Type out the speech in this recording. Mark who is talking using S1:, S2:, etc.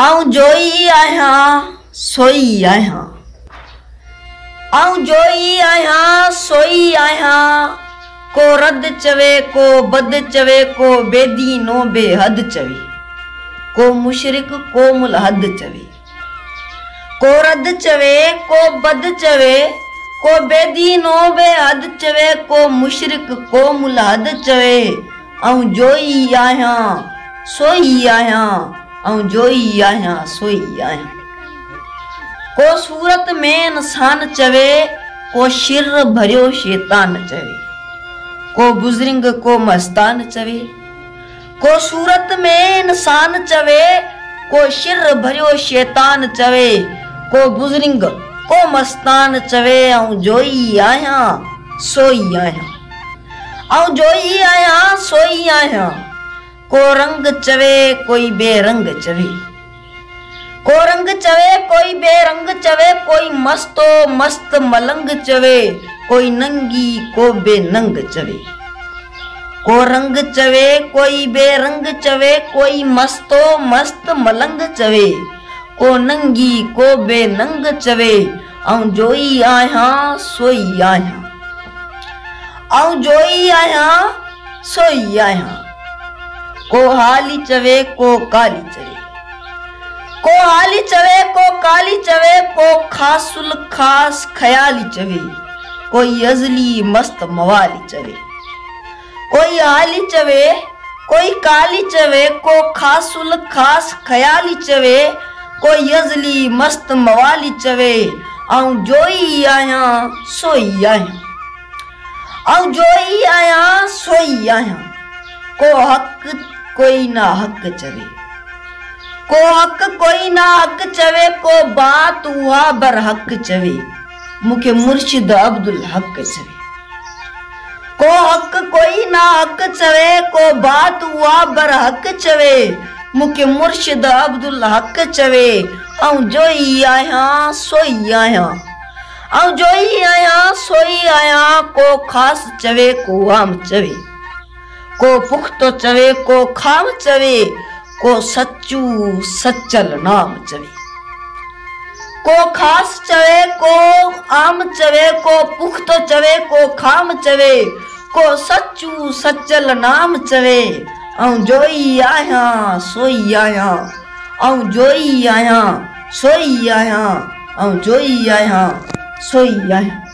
S1: आऊं जोई आहियां सोई आहियां, आऊं जोई आहियां सोई आहियां। को रद चवे को बद चवे को बेदी नो बेहद चवे, को मुशरिक को मुलहद चवे। को रद चवे को बद चवे को बेदी नो बेहद चवे, को मुशरिक को मुलहद चवे। आऊं जोई आहियां सोई आहियां, आऊं जोई आहियां सोई आहियां। को सूरत में इंसान चवे को शिर भरियो शैतान चवे, को बुजरिंग को मस्तान चवे। को सूरत में इंसान चवे को शिर भरियो शैतान चवे, को बुजरिंग को मस्तान चवे। आऊं जोई आहियां सोई आहियां, आऊं जोई आहियां सोई आहियां। को रंग चवे कोई बेरंग चवे, को रंग चवे कोई बेरंग चवे। कोई मस्तो मस्त मलंग चवे, कोई नंगी को बेनंग चवे। को रंग चवे कोई बेरंग चवे, कोई मस्तो मस्त मलंग चवे, को नंगी को बेनंग चवे। आऊं जोई आहियां सोई आहियां, आऊं जोई आहियां सोई आहियां। को हाली चवे को काली चवे, को हाली चवे को काली चवे। को खासुल खास ख्याली चवे, कोई अजली मस्त मवाली चवे। कोई हाली चवे कोई काली चवे, को खासुल खास ख्याली चवे, कोई अजली मस्त मवाली चवे। आऊं जोई आहियां सोई आहियां, आऊं जोई आहियां सोई आहियां। को हक कोई ना हक चवे, को हक कोई ना हक चवे, को बात हुआ बरहक चवे, मुखे मुर्शिद अब्दुल हक चवे। को हक कोई ना हक चवे, को बात हुआ बरहक चवे, मुखे मुर्शिद अब्दुल हक चवे। आऊं जोई आहियां सोई आहियां, आऊं जोई आहियां सोई आहियां। को खास चवे को आम चवे, को पुख्तो चवे को खाम चवे, को सच्चू सच्चल नाम चवे। को खास चवे को आम चवे, को पुख्तो चवे को खाम चवे, को सच्चू सच्चल नाम चवे। आऊं जोई आहियां सोई आहियां, आऊं जोई आहियां सोई आहियां, आऊं जोई आहियां सोई आहियां।